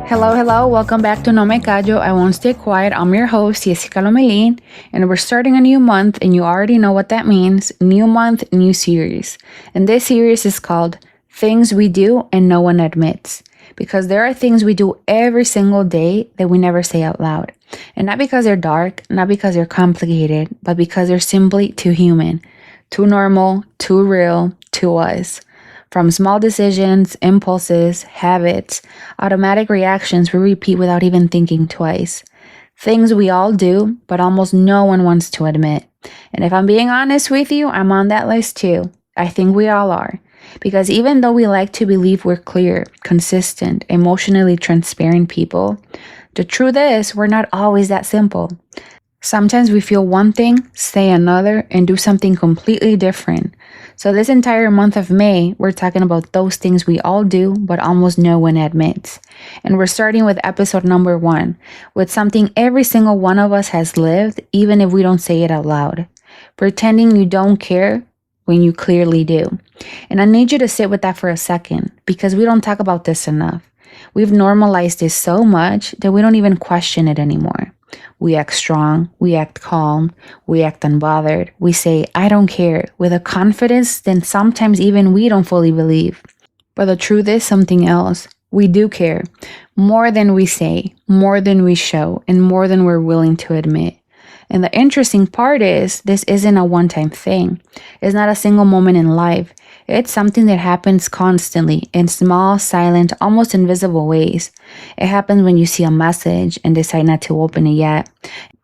Hello, hello. Welcome back to No Me Callo. I won't stay quiet. I'm your host, Lomelin, and we're starting a new month, and you already know what that means. New month, new series. And this series is called Things We Do and No One Admits. Because there are things we do every single day that we never say out loud. And not because they're dark, not because they're complicated, but because they're simply too human, too normal, too real, to us. From small decisions, impulses, habits, automatic reactions we repeat without even thinking twice. Things we all do, but almost no one wants to admit. And if I'm being honest with you, I'm on that list too. I think we all are. Because even though we like to believe we're clear, consistent, emotionally transparent people, the truth is we're not always that simple. Sometimes we feel one thing, say another, and do something completely different. So this entire month of May, we're talking about those things we all do, but almost no one admits. And we're starting with episode number 1, with something every single one of us has lived, even if we don't say it out loud. Pretending you don't care when you clearly do. And I need you to sit with that for a second, because we don't talk about this enough. We've normalized this so much that we don't even question it anymore. We act strong, we act calm, we act unbothered. We say, I don't care, with a confidence that sometimes even we don't fully believe. But the truth is something else. We do care. More than we say, more than we show, and more than we're willing to admit. And the interesting part is, this isn't a one-time thing. It's not a single moment in life. It's something that happens constantly, in small, silent, almost invisible ways. It happens when you see a message and decide not to open it yet.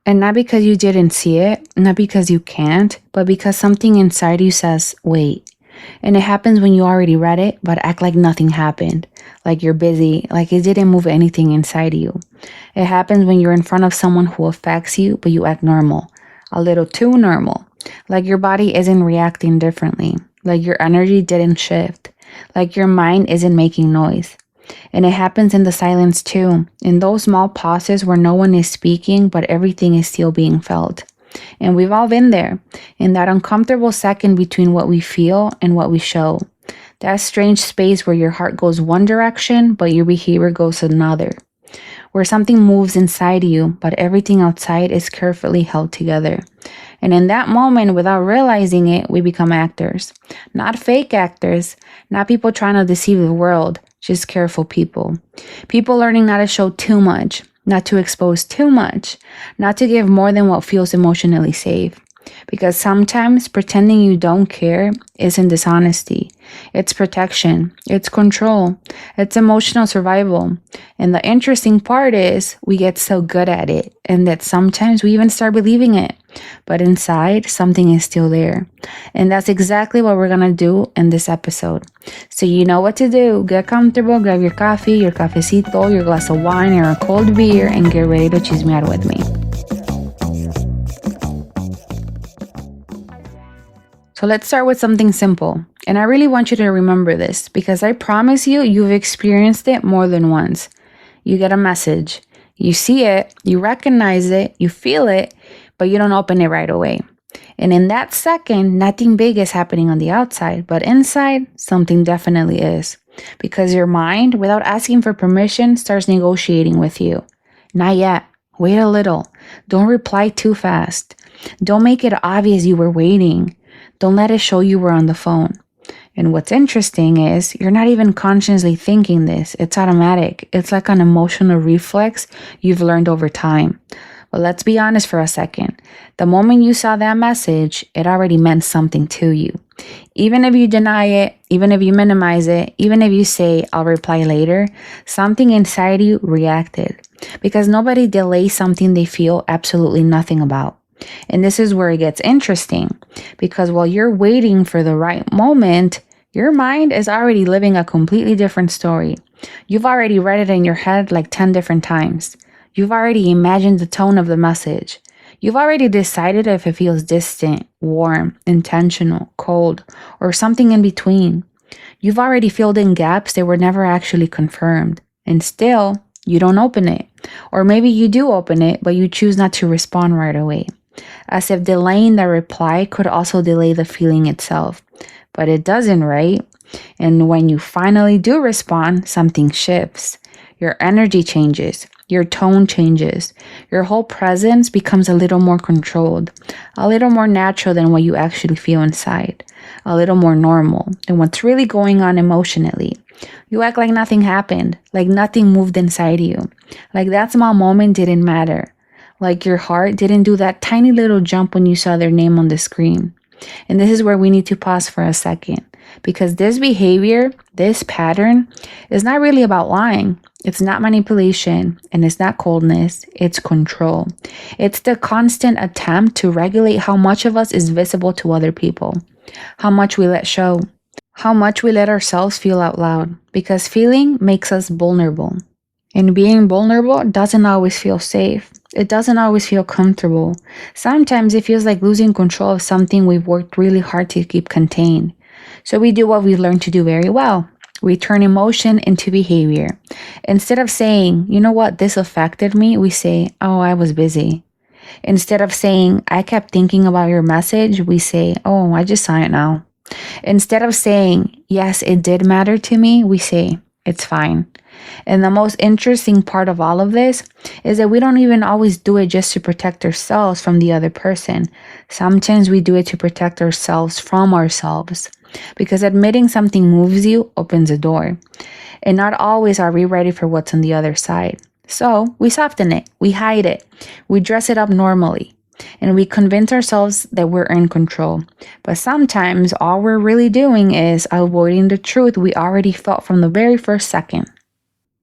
And not because you didn't see it, not because you can't, but because something inside you says, wait. And it happens when you already read it, but act like nothing happened. Like you're busy, like it didn't move anything inside you. It happens when you're in front of someone who affects you, but you act normal. A little too normal. Like your body isn't reacting differently. Like your energy didn't shift. Like your mind isn't making noise. And it happens in the silence too. In those small pauses where no one is speaking, but everything is still being felt. And we've all been there. In that uncomfortable second between what we feel and what we show. That strange space where your heart goes one direction, but your behavior goes another. Where something moves inside you, but everything outside is carefully held together. And in that moment, without realizing it, we become actors. Not fake actors, not people trying to deceive the world, just careful people. People learning not to show too much, not to expose too much, not to give more than what feels emotionally safe. Because sometimes pretending you don't care isn't dishonesty. It's protection. It's control. It's emotional survival. And the interesting part is we get so good at it, and that sometimes we even start believing it. But inside, something is still there. And that's exactly what we're going to do in this episode. So you know what to do. Get comfortable, grab your coffee, your cafecito, your glass of wine, or a cold beer, and get ready to chismear with me. So let's start with something simple. And I really want you to remember this, because I promise you've experienced it more than once. You get a message. You see it, you recognize it, you feel it, but you don't open it right away. And in that second, nothing big is happening on the outside, but inside, something definitely is. Because your mind, without asking for permission, starts negotiating with you. Not yet. Wait a little. Don't reply too fast. Don't make it obvious you were waiting. Don't let it show you were on the phone. And what's interesting is you're not even consciously thinking this. It's automatic. It's like an emotional reflex you've learned over time. But let's be honest for a second. The moment you saw that message, it already meant something to you. Even if you deny it, even if you minimize it, even if you say, I'll reply later, something inside you reacted. Because nobody delays something they feel absolutely nothing about. And this is where it gets interesting, because while you're waiting for the right moment, your mind is already living a completely different story. You've already read it in your head like 10 different times. You've already imagined the tone of the message. You've already decided if it feels distant, warm, intentional, cold, or something in between. You've already filled in gaps that were never actually confirmed. And still, you don't open it. Or maybe you do open it, but you choose not to respond right away. as if delaying the reply could also delay the feeling itself. But it doesn't, right? And when you finally do respond, something shifts. Your energy changes. Your tone changes. Your whole presence becomes a little more controlled, a little more natural than what you actually feel inside, a little more normal than what's really going on emotionally. You act like nothing happened, like nothing moved inside you, like that small moment didn't matter, like your heart didn't do that tiny little jump when you saw their name on the screen. And this is where we need to pause for a second, because this behavior, this pattern, is not really about lying. It's not manipulation, and it's not coldness, it's control. It's the constant attempt to regulate how much of us is visible to other people, how much we let show, how much we let ourselves feel out loud, because feeling makes us vulnerable. And being vulnerable doesn't always feel safe. It doesn't always feel comfortable. Sometimes it feels like losing control of something we've worked really hard to keep contained. So we do what we learned to do very well. We turn emotion into behavior. Instead of saying, you know what, this affected me, we say, oh, I was busy. Instead of saying, I kept thinking about your message, we say, oh, I just saw it now. Instead of saying, yes, it did matter to me, we say, it's fine. And the most interesting part of all of this is that we don't even always do it just to protect ourselves from the other person. Sometimes we do it to protect ourselves from ourselves. Because admitting something moves you opens a door. And not always are we ready for what's on the other side. So we soften it, we hide it, we dress it up normally, and we convince ourselves that we're in control. But sometimes all we're really doing is avoiding the truth we already felt from the very first second.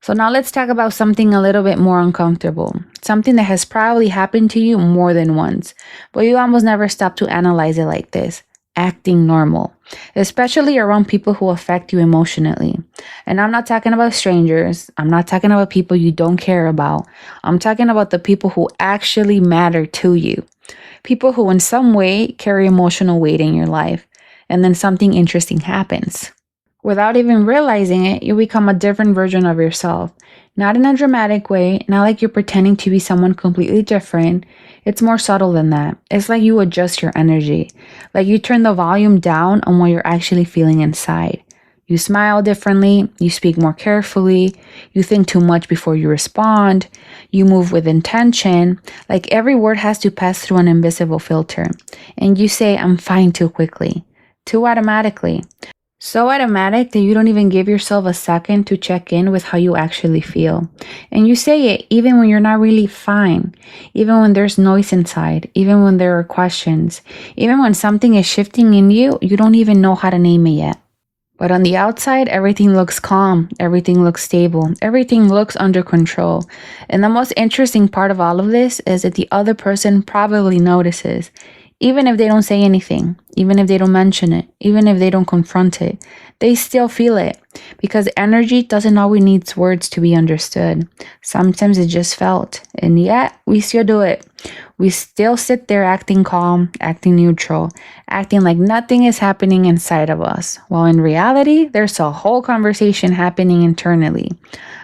So now let's talk about something a little bit more uncomfortable. Something that has probably happened to you more than once, but you almost never stop to analyze it like this. Acting normal, especially around people who affect you emotionally. And I'm not talking about strangers. I'm not talking about people you don't care about. I'm talking about the people who actually matter to you. People who in some way carry emotional weight in your life. And then something interesting happens. Without even realizing it, you become a different version of yourself. Not in a dramatic way, not like you're pretending to be someone completely different. It's more subtle than that. It's like you adjust your energy. Like you turn the volume down on what you're actually feeling inside. You smile differently, you speak more carefully, you think too much before you respond, you move with intention, like every word has to pass through an invisible filter. And you say, I'm fine too quickly, too automatically. So automatic that you don't even give yourself a second to check in with how you actually feel. And you say it even when you're not really fine, even when there's noise inside, even when there are questions, even when something is shifting in you, you don't even know how to name it yet. But on the outside, everything looks calm, everything looks stable, everything looks under control. And the most interesting part of all of this is that the other person probably notices. Even if they don't say anything, even if they don't mention it, even if they don't confront it, they still feel it because energy doesn't always need words to be understood. Sometimes it's just felt, and yet we still do it. We still sit there acting calm, acting neutral, acting like nothing is happening inside of us, while in reality, there's a whole conversation happening internally.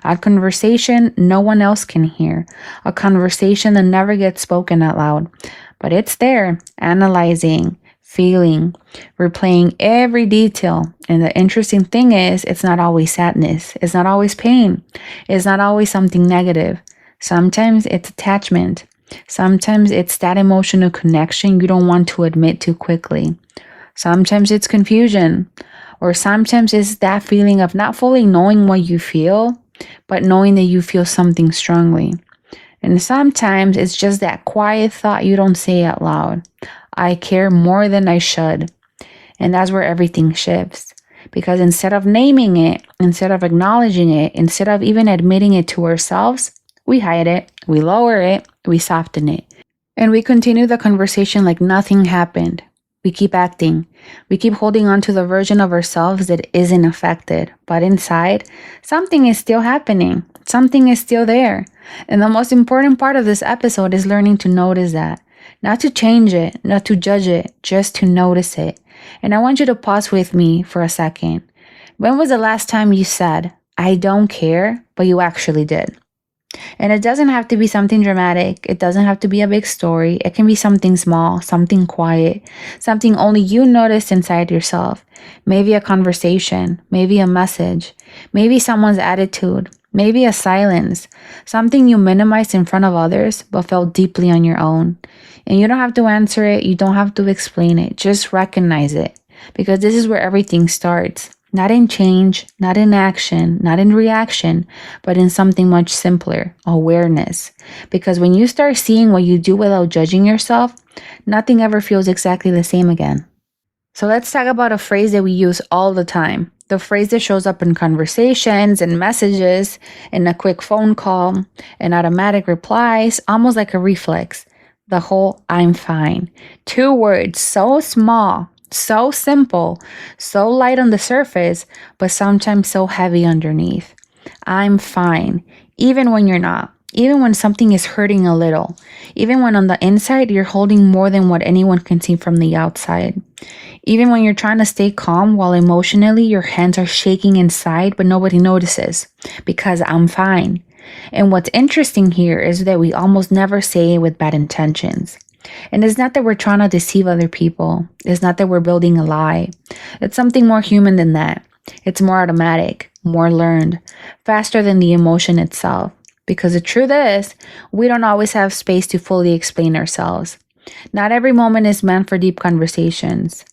A conversation no one else can hear, a conversation that never gets spoken out loud. But it's there, analyzing, feeling, replaying every detail. And the interesting thing is, it's not always sadness. It's not always pain. It's not always something negative. Sometimes it's attachment. Sometimes it's that emotional connection you don't want to admit too quickly. Sometimes it's confusion. Or sometimes it's that feeling of not fully knowing what you feel, but knowing that you feel something strongly. And sometimes it's just that quiet thought you don't say out loud. I care more than I should. And that's where everything shifts. Because instead of naming it, instead of acknowledging it, instead of even admitting it to ourselves, we hide it, we lower it, we soften it. And we continue the conversation like nothing happened. We keep acting. We keep holding on to the version of ourselves that isn't affected. But inside, something is still happening. Something is still there. And the most important part of this episode is learning to notice that. Not to change it, not to judge it, just to notice it. And I want you to pause with me for a second. When was the last time you said, I don't care, but you actually did? And it doesn't have to be something dramatic. It doesn't have to be a big story. It can be something small, something quiet, something only you notice inside yourself. Maybe a conversation, maybe a message, maybe someone's attitude, maybe a silence, something you minimized in front of others but felt deeply on your own. And you don't have to answer it, you don't have to explain it, just recognize it. Because this is where everything starts. Not in change, not in action, not in reaction, but in something much simpler, awareness. Because when you start seeing what you do without judging yourself, nothing ever feels exactly the same again. So let's talk about a phrase that we use all the time. The phrase that shows up in conversations and messages, in a quick phone call, in automatic replies, almost like a reflex. The whole I'm fine. 2 words, so small, so simple, so light on the surface, but sometimes so heavy underneath. I'm fine, even when you're not, even when something is hurting a little, even when on the inside you're holding more than what anyone can see from the outside. Even when you're trying to stay calm while emotionally your hands are shaking inside, but nobody notices because I'm fine. And what's interesting here is that we almost never say it with bad intentions. And it's not that we're trying to deceive other people. It's not that we're building a lie. It's something more human than that. It's more automatic, more learned, faster than the emotion itself. Because the truth is, we don't always have space to fully explain ourselves. Not every moment is meant for deep conversations.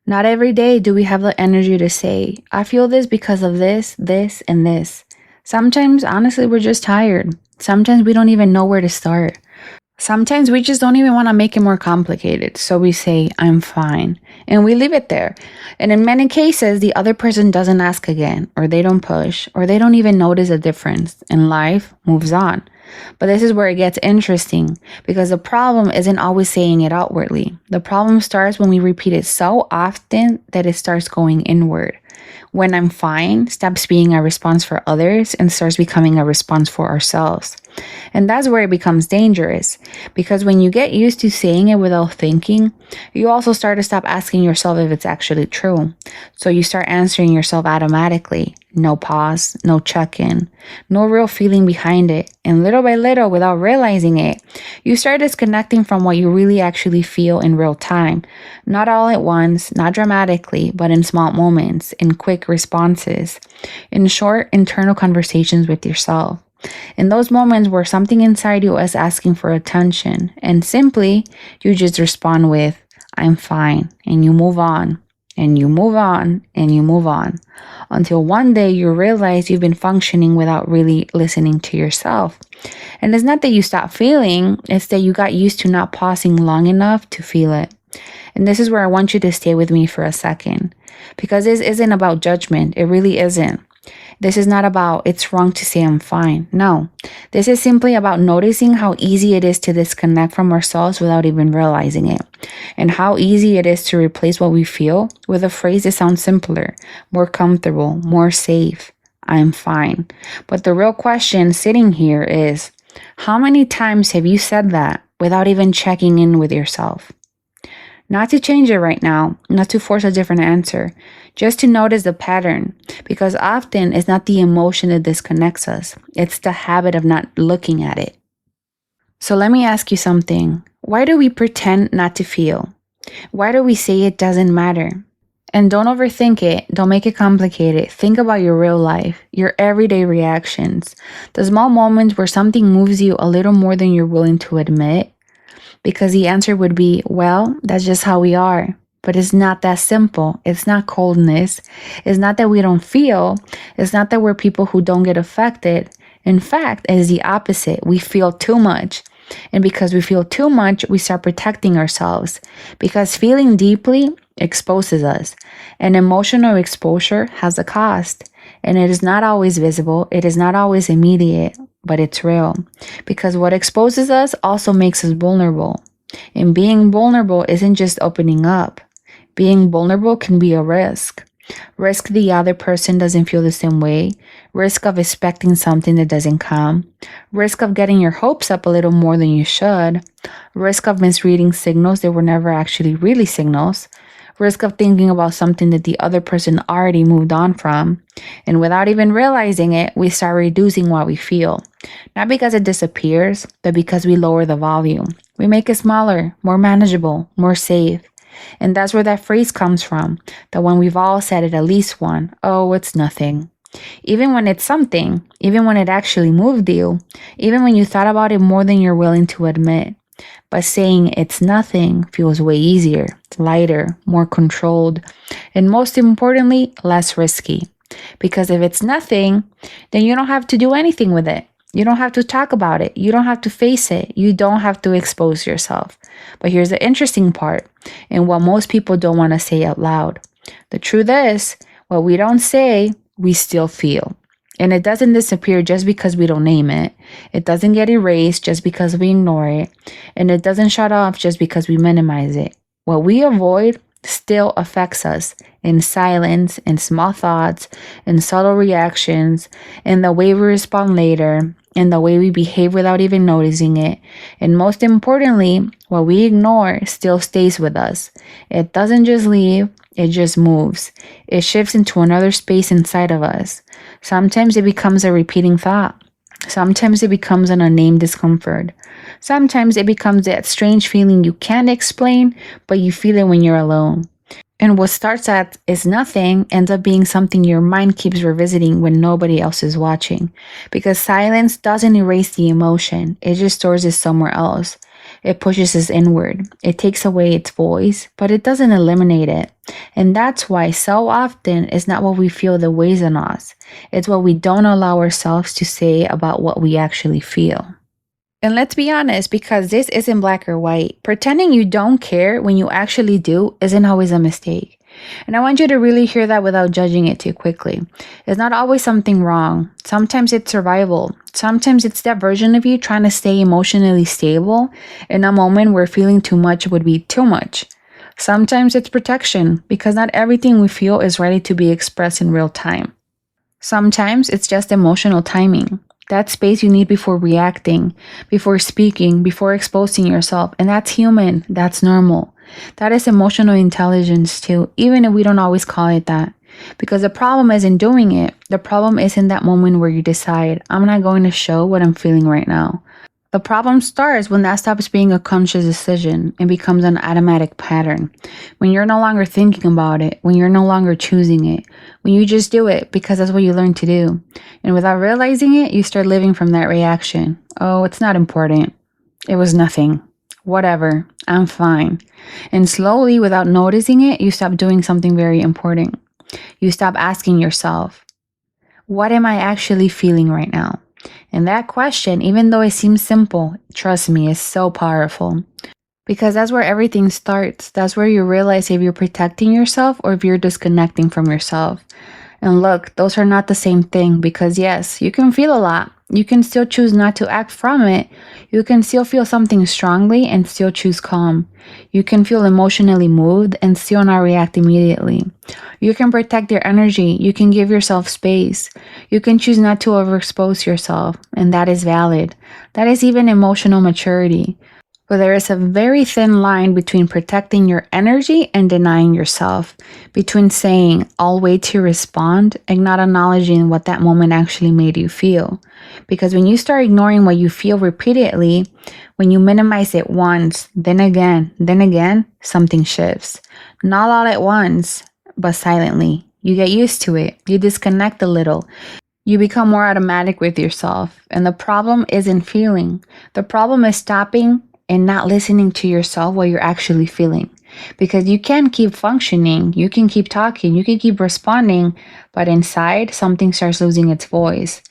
Not every day do we have the energy to say, I feel this because of this, this, and this. Sometimes, honestly, we're just tired. Sometimes we don't even know where to start. Sometimes we just don't even want to make it more complicated. So we say, I'm fine. And we leave it there. And in many cases, the other person doesn't ask again, or they don't push, or they don't even notice a difference. And life moves on. But this is where it gets interesting, because the problem isn't always saying it outwardly. The problem starts when we repeat it so often that it starts going inward. When I'm fine stops being a response for others and starts becoming a response for ourselves. And that's where it becomes dangerous, because when you get used to saying it without thinking, you also start to stop asking yourself if it's actually true. So you start answering yourself automatically. No pause, no check-in, no real feeling behind it. And little by little, without realizing it, you start disconnecting from what you really actually feel in real time. Not all at once, not dramatically, but in small moments, in quick responses, in short internal conversations with yourself. In those moments where something inside you is asking for attention, and simply you just respond with, I'm fine, and you move on, and you move on, and you move on, until one day you realize you've been functioning without really listening to yourself. And it's not that you stop feeling, it's that you got used to not pausing long enough to feel it. And this is where I want you to stay with me for a second, because this isn't about judgment. It really isn't. This is not about it's wrong to say I'm fine. No, this is simply about noticing how easy it is to disconnect from ourselves without even realizing it, and how easy it is to replace what we feel with a phrase that sounds simpler, more comfortable, more safe. I'm fine. But the real question sitting here is, how many times have you said that without even checking in with yourself? Not to change it right now, not to force a different answer, just to notice the pattern, because often it's not the emotion that disconnects us, it's the habit of not looking at it. So let me ask you something. Why do we pretend not to feel? Why do we say it doesn't matter? And don't overthink it, don't make it complicated. Think about your real life, your everyday reactions, the small moments where something moves you a little more than you're willing to admit. Because the answer would be, well, that's just how we are. But it's not that simple. It's not coldness. It's not that we don't feel. It's not that we're people who don't get affected. In fact, it's the opposite. We feel too much. And because we feel too much, we start protecting ourselves. Because feeling deeply exposes us. And emotional exposure has a cost. And it is not always visible. It is not always immediate. But it's real, because what exposes us also makes us vulnerable. And being vulnerable isn't just opening up. Being vulnerable can be a risk. Risk the other person doesn't feel the same way. Risk of expecting something that doesn't come. Risk of getting your hopes up a little more than you should. Risk of misreading signals that were never actually really signals. risk of thinking about something that the other person already moved on from. And without even realizing it, we start reducing what we feel. Not because it disappears, but because we lower the volume. We make it smaller, more manageable, more safe. And that's where that phrase comes from, the one we've all said it at least one. Oh, it's nothing. Even when it's something, even when it actually moved you, even when you thought about it more than you're willing to admit. But saying it's nothing feels way easier, lighter, more controlled, and most importantly, less risky. Because if it's nothing, then you don't have to do anything with it. You don't have to talk about it. You don't have to face it. You don't have to expose yourself. But here's the interesting part, and what most people don't want to say out loud. The truth is, what we don't say, we still feel. And it doesn't disappear just because we don't name it. It doesn't get erased just because we ignore it. And it doesn't shut off just because we minimize it. What we avoid still affects us in silence, in small thoughts, in subtle reactions, in the way we respond later, in the way we behave without even noticing it. And most importantly, what we ignore still stays with us. It doesn't just leave, it just moves. It shifts into another space inside of us. Sometimes it becomes a repeating thought. Sometimes it becomes an unnamed discomfort. Sometimes it becomes that strange feeling you can't explain, but you feel it when you're alone. And what starts at is nothing ends up being something your mind keeps revisiting when nobody else is watching. Because silence doesn't erase the emotion, it just stores it somewhere else. It pushes us inward. It takes away its voice, but it doesn't eliminate it. And that's why so often it's not what we feel that weighs on us. It's what we don't allow ourselves to say about what we actually feel. And let's be honest, because this isn't black or white. Pretending you don't care when you actually do isn't always a mistake. And I want you to really hear that without judging it too quickly. It's not always something wrong. Sometimes it's survival. Sometimes it's that version of you trying to stay emotionally stable in a moment where feeling too much would be too much. Sometimes it's protection, because not everything we feel is ready to be expressed in real time. Sometimes it's just emotional timing. That space you need before reacting, before speaking, before exposing yourself. And that's human. That's normal. That is emotional intelligence too, even if we don't always call it that. Because the problem isn't doing it. The problem is in that moment where you decide, I'm not going to show what I'm feeling right now. The problem starts when that stops being a conscious decision and becomes an automatic pattern. When you're no longer thinking about it, when you're no longer choosing it, when you just do it because that's what you learned to do. And without realizing it, you start living from that reaction. Oh, it's not important. It was nothing. Whatever. I'm fine. And slowly, without noticing it, you stop doing something very important. You stop asking yourself, what am I actually feeling right now? And that question, even though it seems simple, trust me, is so powerful. Because that's where everything starts. That's where you realize if you're protecting yourself or if you're disconnecting from yourself. And look, those are not the same thing, because yes, you can feel a lot. You can still choose not to act from it. You can still feel something strongly and still choose calm. You can feel emotionally moved and still not react immediately. You can protect your energy. You can give yourself space. You can choose not to overexpose yourself, and that is valid. That is even emotional maturity. But there is a very thin line between protecting your energy and denying yourself, between saying, I'll wait to respond, and not acknowledging what that moment actually made you feel. Because when you start ignoring what you feel repeatedly, when you minimize it once, then again, something shifts. Not all at once, but silently. You get used to it. You disconnect a little. You become more automatic with yourself. And the problem isn't feeling. The problem is stopping and not listening to yourself what you're actually feeling. Because you can keep functioning, you can keep talking, you can keep responding, but inside, something starts losing its voice.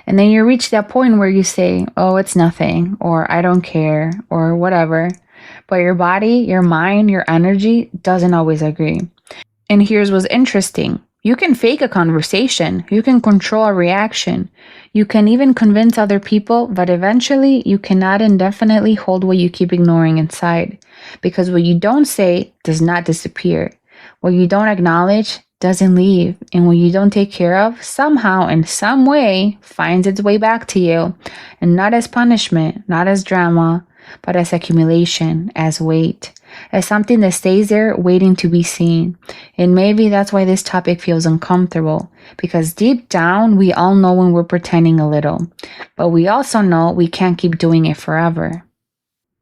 And then you reach that point where you say, oh, it's nothing, or I don't care, or whatever. But your body, your mind, your energy doesn't always agree. And here's what's interesting. You can fake a conversation. You can control a reaction. You can even convince other people, but eventually you cannot indefinitely hold what you keep ignoring inside. Because what you don't say does not disappear. What you don't acknowledge doesn't leave. And what you don't take care of, somehow, in some way, finds its way back to you. And not as punishment, not as drama, but as accumulation, as weight. as something that stays there waiting to be seen. And maybe that's why this topic feels uncomfortable, because deep down, we all know when we're pretending a little, but we also know we can't keep doing it forever.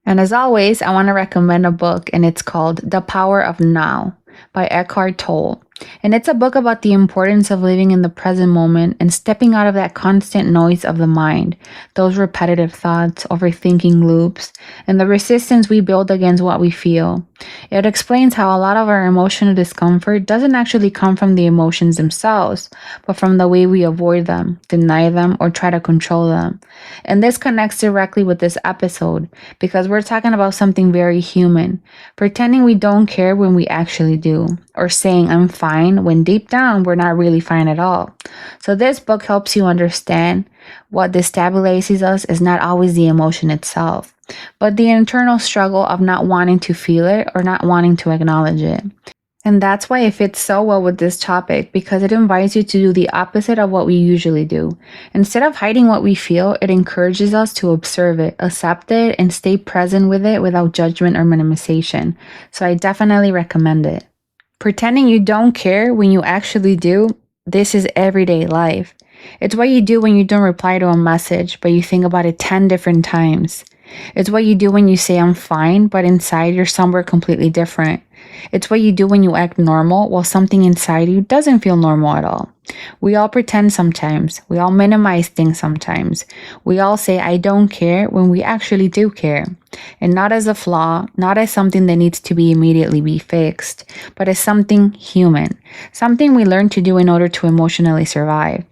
And as always, I want to recommend a book, and it's called The Power of Now by Eckhart Tolle. And it's a book about the importance of living in the present moment and stepping out of that constant noise of the mind, those repetitive thoughts, overthinking loops, and the resistance we build against what we feel. It explains how a lot of our emotional discomfort doesn't actually come from the emotions themselves, but from the way we avoid them, deny them, or try to control them. And this connects directly with this episode because we're talking about something very human, pretending we don't care when we actually do, or saying I'm fine when deep down we're not really fine at all. So this book helps you understand what destabilizes us is not always the emotion itself, but the internal struggle of not wanting to feel it or not wanting to acknowledge it. And that's why it fits so well with this topic, because it invites you to do the opposite of what we usually do. Instead of hiding what we feel, it encourages us to observe it, accept it, and stay present with it without judgment or minimization. So I definitely recommend it. Pretending you don't care when you actually do, this is everyday life. It's what you do when you don't reply to a message, but you think about it 10 different times. It's what you do when you say I'm fine, but inside you're somewhere completely different. It's what you do when you act normal while something inside you doesn't feel normal at all. We all pretend sometimes. We all minimize things sometimes. We all say I don't care when we actually do care. And not as a flaw, not as something that needs to be immediately be fixed, but as something human. Something we learn to do in order to emotionally survive.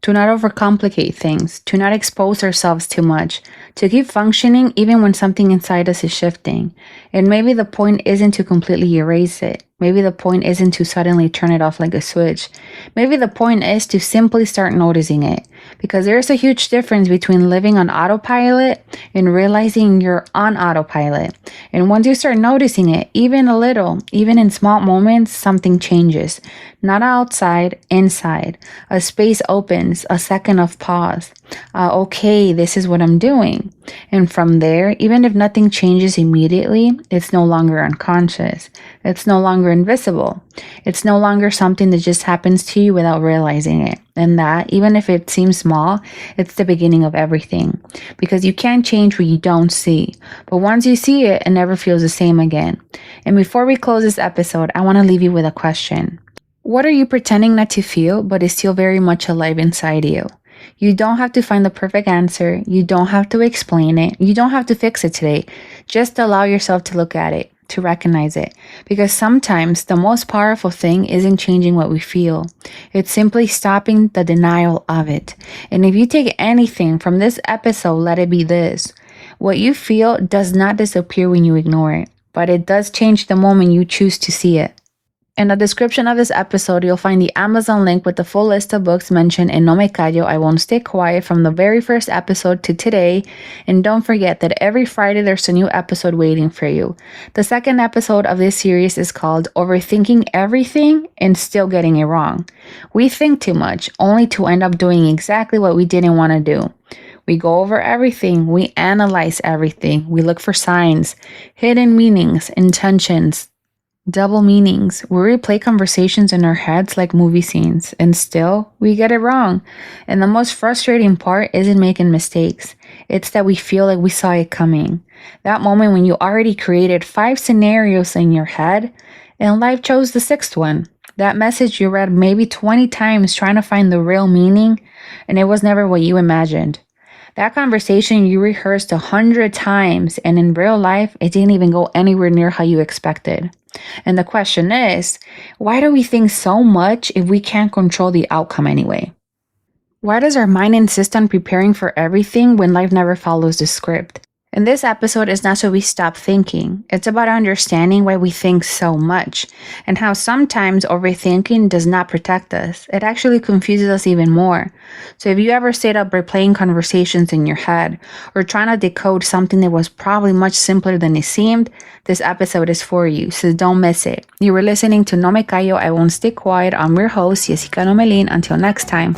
To not overcomplicate things, to not expose ourselves too much, to keep functioning even when something inside us is shifting. And maybe the point isn't to completely erase it. Maybe the point isn't to suddenly turn it off like a switch. Maybe the point is to simply start noticing it. Because there's a huge difference between living on autopilot and realizing you're on autopilot. And once you start noticing it, even a little, even in small moments, something changes. Not outside, inside. A space opens, a second of pause. Okay, this is what I'm doing. And from there, even if nothing changes immediately, it's no longer unconscious. It's no longer invisible. It's no longer something that just happens to you without realizing it. And that, even if it seems small, it's the beginning of everything. Because you can't change what you don't see. But once you see it, it never feels the same again. And before we close this episode, I want to leave you with a question. What are you pretending not to feel, but is still very much alive inside you? You don't have to find the perfect answer. You don't have to explain it. You don't have to fix it today. Just allow yourself to look at it, to recognize it. Because sometimes the most powerful thing isn't changing what we feel. It's simply stopping the denial of it. And if you take anything from this episode, let it be this. What you feel does not disappear when you ignore it, but it does change the moment you choose to see it. In the description of this episode, you'll find the Amazon link with the full list of books mentioned in No Me Callo, I Won't Stay Quiet from the very first episode to today. And don't forget that every Friday there's a new episode waiting for you. The second episode of this series is called Overthinking Everything and Still Getting It Wrong. We think too much, only to end up doing exactly what we didn't want to do. We go over everything, we analyze everything, we look for signs, hidden meanings, intentions, double meanings. We replay conversations in our heads like movie scenes, and still, we get it wrong. And the most frustrating part isn't making mistakes. It's that we feel like we saw it coming. That moment when you already created 5 scenarios in your head, and life chose the 6th one. That message you read maybe 20 times trying to find the real meaning, and it was never what you imagined. That conversation you rehearsed 100 times, and in real life, it didn't even go anywhere near how you expected. And the question is, why do we think so much if we can't control the outcome anyway? Why does our mind insist on preparing for everything when life never follows the script? And this episode is not so we stop thinking. It's about understanding why we think so much and how sometimes overthinking does not protect us. It actually confuses us even more. So if you ever stayed up replaying conversations in your head or trying to decode something that was probably much simpler than it seemed, this episode is for you, so don't miss it. You were listening to No Me Callo, I Won't Stay Quiet. I'm your host, Jessica Lomelin. Until next time.